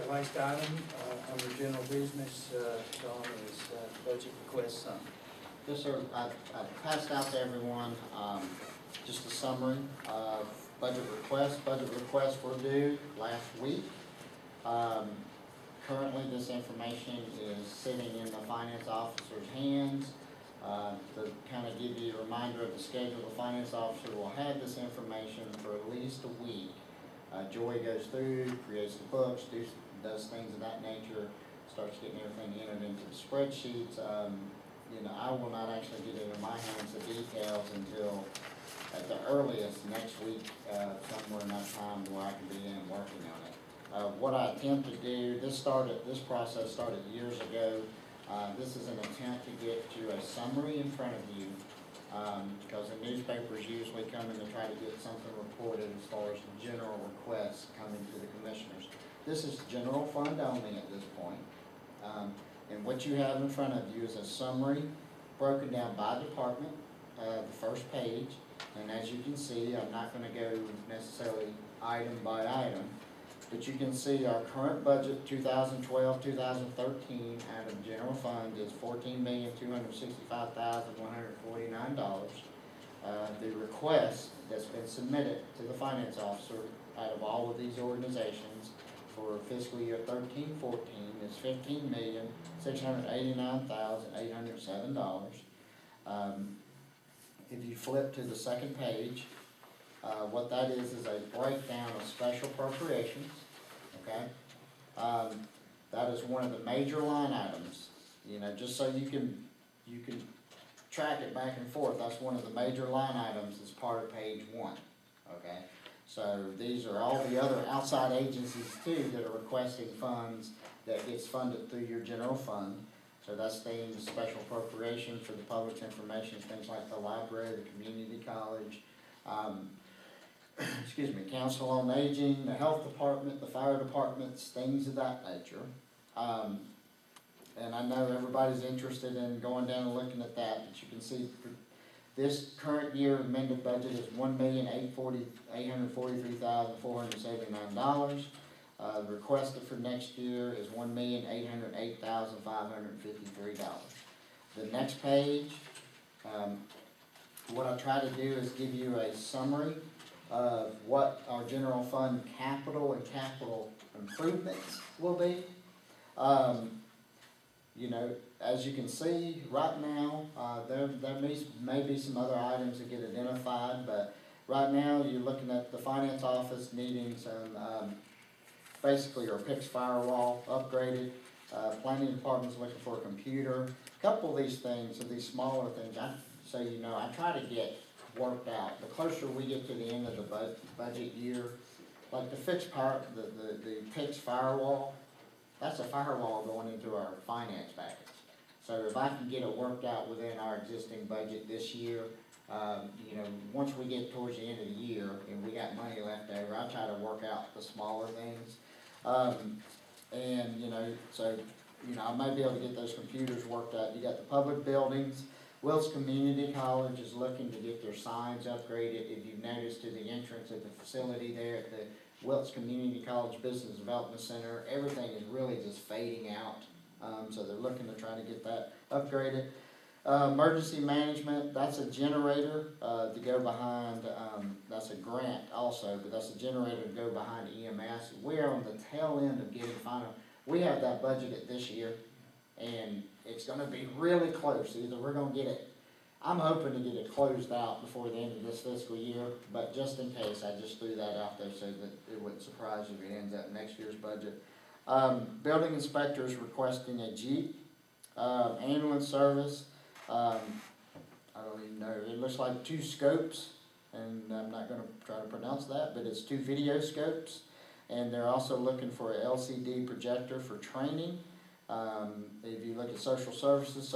The last item under general business, Don, is budget request summary. Yes, sir. I passed out to everyone just a summary of budget requests. Budget requests were due last week. Currently, this information is sitting in the finance officer's hands. To kind of give you a reminder of the schedule, the finance officer will have this information for at least a week. Joy goes through, creates the books, does things of that nature, starts getting everything entered into the spreadsheets. I will not actually get it in my hands, the details, until at the earliest next week, somewhere in that time where I can begin working on it. What I attempt to do, this process started years ago. This is an attempt to get you a summary in front of you, because the newspapers usually come in to try to get something reported as far as general requests coming to the commissioners. This is general fund only at this point. And what you have in front of you is a summary broken down by department, the first page. And as you can see, I'm not going to go necessarily item by item, but you can see our current budget 2012-2013 out of general fund is $14,265,149. The request that's been submitted to the finance officer out of all of these organizations for fiscal year 13-14 is $15,689,807. If you flip to the second page, what that is a breakdown of special appropriations. Okay, that is one of the major line items. Just so you can track it back and forth. That's one of the major line items as part of page 1. Okay. So these are all the other outside agencies too that are requesting funds that gets funded through your general fund. So that's things, special appropriation for the public's information, things like the library, the community college, Council on Aging, the health department, the fire departments, things of that nature. And I know everybody's interested in going down and looking at that, but you can see this current year amended budget is $1,843,479. Requested for next year is $1,808,553. The next page, what I try to do is give you a summary of what our general fund capital and capital improvements will be. As you can see right now, there may be some other items that get identified, but right now you're looking at the finance office needing some, basically our PICS firewall upgraded. Planning department's looking for a computer. A couple of these things, so these smaller things, I try to get worked out. The closer we get to the end of the budget year, like the PICS firewall, that's a firewall going into our finance package. So if I can get it worked out within our existing budget this year, once we get towards the end of the year and we got money left over, I try to work out the smaller things. I may be able to get those computers worked out. You got the public buildings. Wilkes Community College is looking to get their signs upgraded. If you've noticed, to the entrance of the facility there at the Wilkes Community College Business Development Center, everything is really just fading out. So they're looking to try to get that upgraded. Emergency management, that's a generator to go behind, that's a grant also, but that's a generator to go behind EMS. We're on the tail end of getting final. We have that budgeted this year, and it's going to be really close. Either we're going to get it, I'm hoping to get it closed out before the end of this fiscal year, but just in case, I just threw that out there so that it wouldn't surprise you if it ends up next year's budget. Building inspectors requesting a Jeep, ambulance service. I don't even know, it looks like 2 scopes, and I'm not going to try to pronounce that, but it's 2 video scopes, and they're also looking for an LCD projector for training. If you look at social services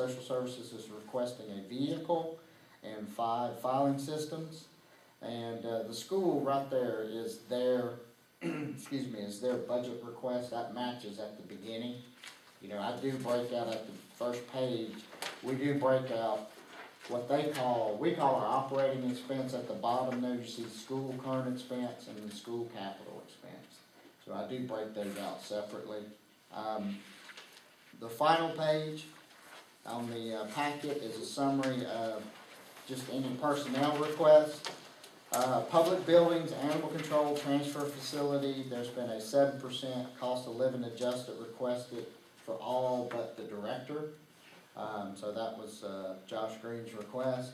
is requesting a vehicle and 5 filing systems, and the school right there is their is their budget request. That matches at the beginning. I do break out at the first page, we do break out what we call our operating expense at the bottom there. You see school current expense and the school capital expense. So So I do break those out separately. The final page on the packet is a summary of just any personnel requests. Public buildings, animal control, transfer facility, there's been a 7% cost of living adjustment requested for all but the director. So that was Josh Green's request.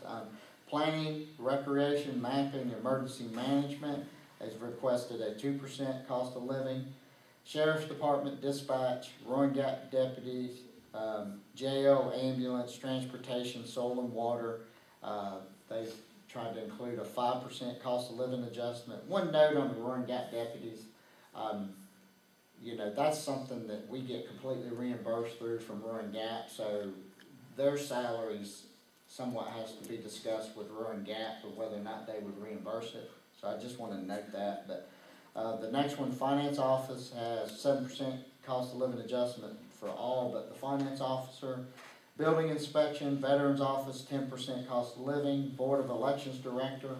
Planning, recreation, mapping, emergency management has requested a 2% cost of living. Sheriff's Department, dispatch, Roaring Gap deputies, jail, ambulance, transportation, soil and water, they've tried to include a 5% cost of living adjustment. One note on the Roaring Gap deputies, you know, that's something that we get completely reimbursed through from Roaring Gap, so their salaries somewhat has to be discussed with Roaring Gap of whether or not they would reimburse it. So I just want to note that. But the next one, finance office, has 7% cost of living adjustment for all but the finance officer. Building inspection, veterans office, 10% cost of living. Board of elections director,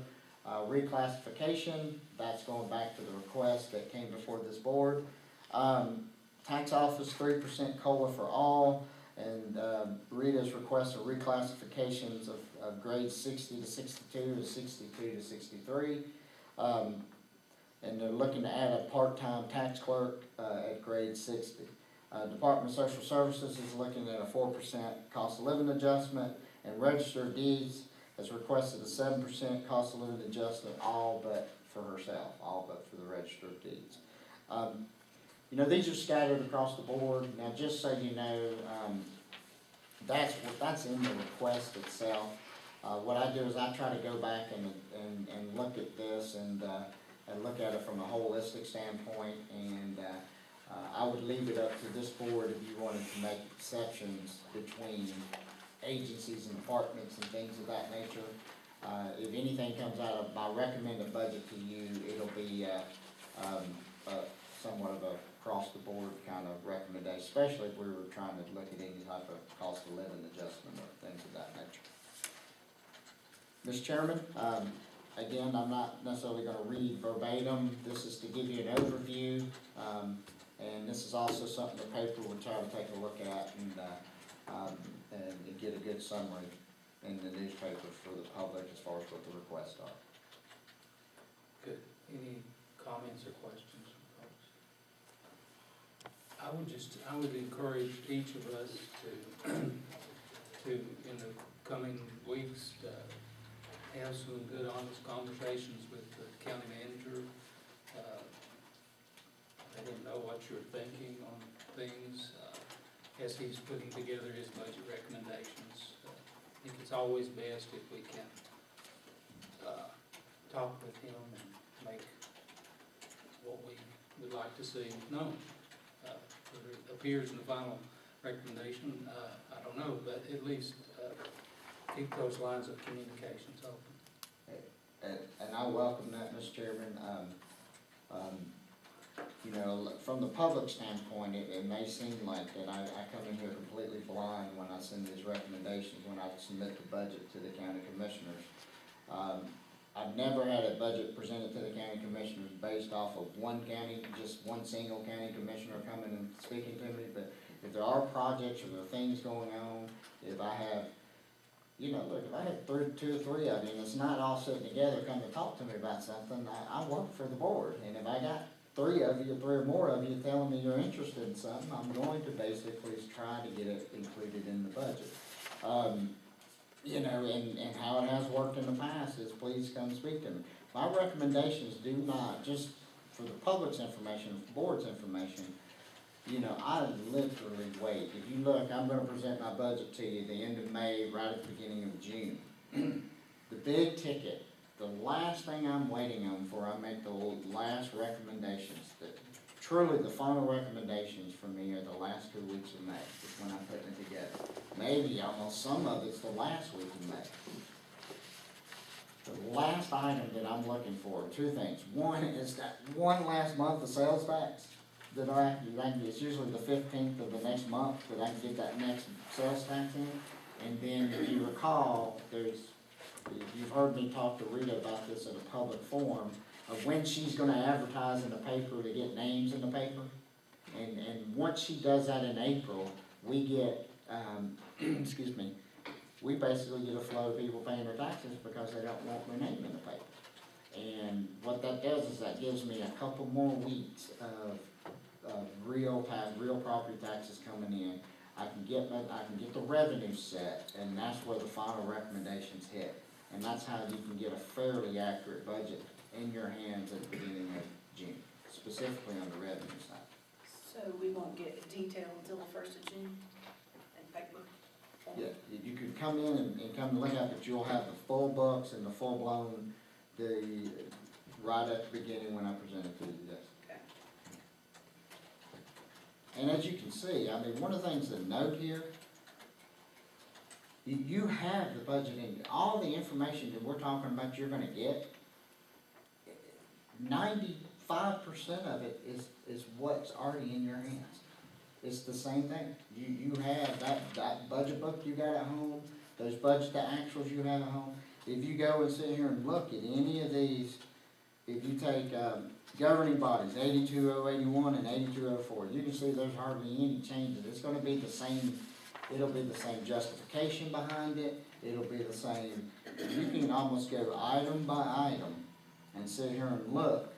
reclassification, that's going back to the request that came before this board. Tax office, 3% COLA for all, and Rita's request of reclassifications of grades 60 to 62 to 62 to 63. And they're looking to add a part-time tax clerk at grade 60. Department of Social Services is looking at a 4% cost of living adjustment, and Register of Deeds has requested a 7% cost of living adjustment, all but for herself, all but for the Register of Deeds. You know, these are scattered across the board. Now, just so you know, that's in the request itself. What I do is I try to go back and look at this and look at it from a holistic standpoint, and I would leave it up to this board if you wanted to make exceptions between agencies and departments and things of that nature. If anything comes out of my recommended budget to you, it'll be somewhat of a across-the-board kind of recommendation, especially if we were trying to look at any type of cost of living adjustment or things of that nature. Mr. Chairman, again, I'm not necessarily going to read verbatim. This is to give you an overview, and this is also something the paper will try to take a look at and get a good summary in the newspaper for the public as far as what the requests are. Good. Any comments or questions from folks? I would encourage each of us to in the coming weeks, have some good, honest conversations with the county manager. Let him know what you're thinking on things as he's putting together his budget recommendations. I think it's always best if we can talk with him and make what we would like to see known. Whether it appears in the final recommendation, I don't know, but at least keep those lines of communications open. And I welcome that, Mr. Chairman. You know, from the public standpoint, it may seem like that I come in here completely blind when I send these recommendations, when I submit the budget to the county commissioners. I've never had a budget presented to the county commissioners based off of one county, just one single county commissioner coming and speaking to me, but if there are projects or there are things going on, if I have, you know, look, if I have two or three of you, and it's not all sitting together, come to talk to me about something, I work for the board, and if I got three of you, three or more of you telling me you're interested in something, I'm going to basically try to get it included in the budget. You know, and how it has worked in the past is please come speak to me. My recommendations do not, just for the public's information, for the board's information, you know, I literally wait. If you look, I'm gonna present my budget to you the end of May, right at the beginning of June. The big ticket, the last thing I'm waiting on before I make the last recommendations, that truly the final recommendations for me are the last 2 weeks of May, is when I'm putting it together. Maybe almost some of it's the last week of May. The last item that I'm looking for, two things. One is that one last month of sales tax that it's usually the 15th of the next month that I can get that next sales tax in. And then if you recall, you've heard me talk to Rita about this in a public forum, of when she's gonna advertise in the paper to get names in the paper. And once she does that in April, we get, excuse me, we basically get a flow of people paying their taxes because they don't want their name in the paper. And what that does is that gives me a couple more weeks of real property taxes coming in. I can get the revenue set, and that's where the final recommendations hit. And that's how you can get a fairly accurate budget in your hands at the beginning of June, specifically on the revenue side. So we won't get detail until the 1st of June in paper? Yeah, you could come in and come look at it, but you'll have the full books and the full blown, right at the beginning when I present it to you, yes. Okay. And as you can see, I mean, one of the things to note here, you have the budget in, all the information that we're talking about you're gonna get, 95% of it is what's already in your hands. It's the same thing. You have that budget book you got at home, those budget to actuals you have at home. If you go and sit here and look at any of these, if you take governing bodies, 82081 and 82004, you can see there's hardly any changes. It's gonna be the same, it'll be the same justification behind it, it'll be the same, you can almost go item by item and sit here and look.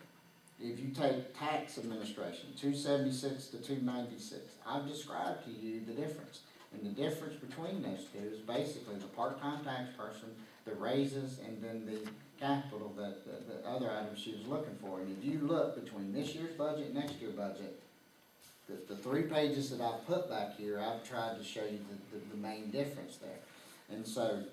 If you take tax administration, 276 to 296, I've described to you the difference. And the difference between those two is basically the part-time tax person, the raises, and then the capital, the other items she was looking for. And if you look between this year's budget and next year's budget, the 3 pages that I've put back here, I've tried to show you the main difference there. And so,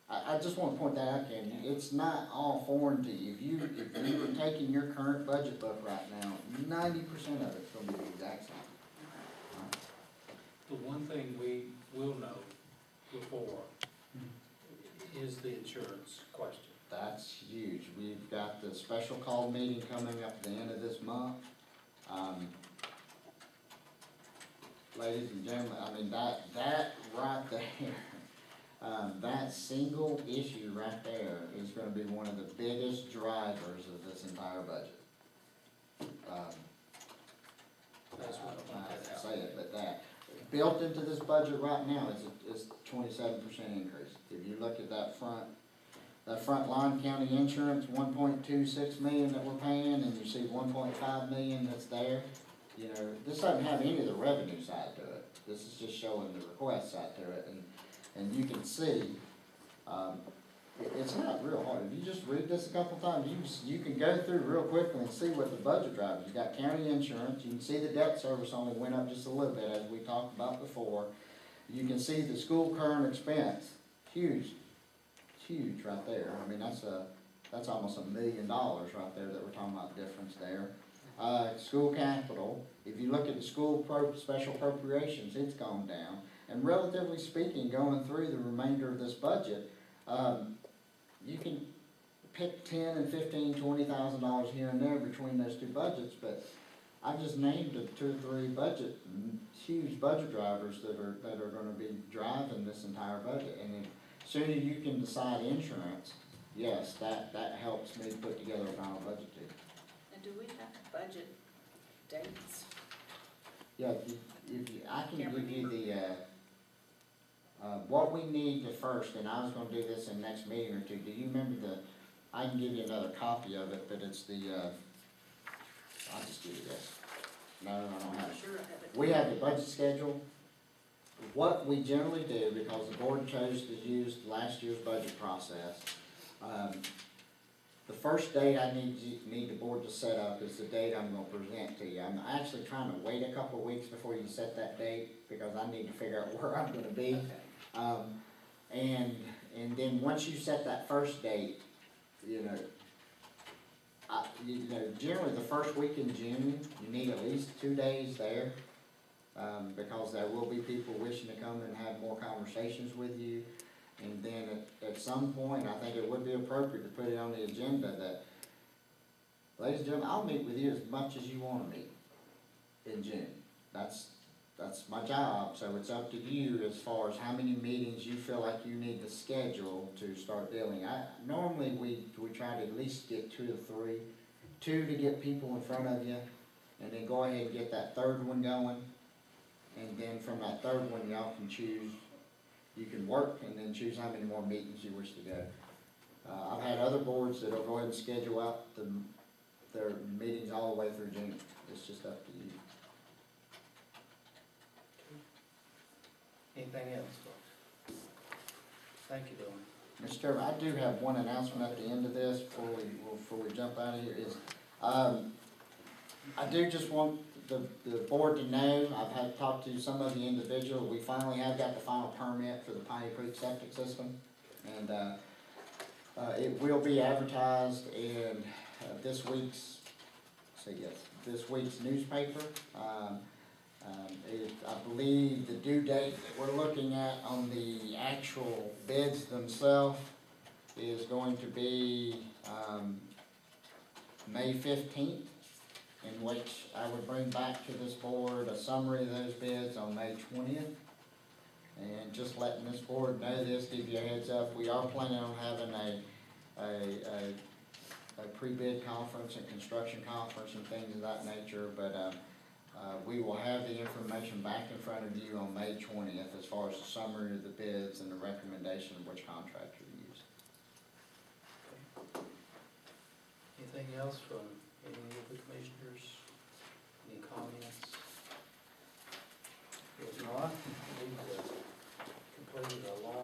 I just want to point that out, Candy. It's not all foreign to you. If you were taking your current budget book right now, 90% of it's going to be the exact same. The one thing we will know before is the insurance question. That's huge. We've got the special call meeting coming up at the end of this month. Ladies and gentlemen, I mean, that right there, that single issue right there is gonna be one of the biggest drivers of this entire budget. That's what I I want have to to out. say it, but that, built into this budget right now is 27% increase. If you look at that front line county insurance, 1.26 million that we're paying, and you see 1.5 million that's there, you know, this doesn't have any of the revenue side to it. This is just showing the request side to it, and you can see, it's not real hard. If you just read this a couple times, you can go through real quickly and see what the budget drivers. You got county insurance, you can see the debt service only went up just a little bit, as we talked about before. You can see the school current expense, huge right there. I mean, that's almost $1 million right there that we're talking about difference there. School capital, if you look at the school special appropriations, it's gone down. And relatively speaking, going through the remainder of this budget, you can pick $10,000 and $15,000, $20,000 here and there between those two budgets, but I just named the 2 or 3 huge budget drivers that are gonna be driving this entire budget. And as soon as you can decide insurance, yes, that helps me put together a final budget too. And do we have budget dates? Yeah, I can give you what we need the first, and I was gonna do this in the next meeting or two. Do you remember I can give you another copy of it, but it's I'll just give you this. No, I don't have it. Sure, I have it. We have the budget schedule. What we generally do, because the board chose to use last year's budget process, the first date I need the board to set up is the date I'm gonna present to you. I'm actually trying to wait a couple of weeks before you set that date, because I need to figure out where I'm gonna be. Okay. And then once you set that first date, you know, generally the first week in June, you need at least 2 days there, because there will be people wishing to come and have more conversations with you. And then at some point, I think it would be appropriate to put it on the agenda that, ladies and gentlemen, I'll meet with you as much as you wanna meet in June. That's my job, so it's up to you as far as how many meetings you feel like you need to schedule to start dealing. Normally we try to at least get 2 to 3 two to get people in front of you, and then go ahead and get that third one going. And then from that third one, y'all can choose, you can work and then choose how many more meetings you wish to go. I've had other boards that'll go ahead and schedule out their meetings all the way through June. It's just up to you. Anything else, folks? Thank you, Bill. Mr. Chairman, I do have one announcement at the end of this before we jump out of here is, I do just want the board to know, I've had talked to some of the individuals, we finally have got the final permit for the Piney Creek septic system. And, it will be advertised in, this week's newspaper. I believe the due date that we're looking at on the actual bids themselves is going to be, May 15th, in which I would bring back to this board a summary of those bids on May 20th. And just letting this board know this, give you a heads up, we are planning on having a pre-bid conference and construction conference and things of that nature, but, we will have the information back in front of you on May 20th as far as the summary of the bids and the recommendation of which contractor to use. Anything else from any of the commissioners? Any comments?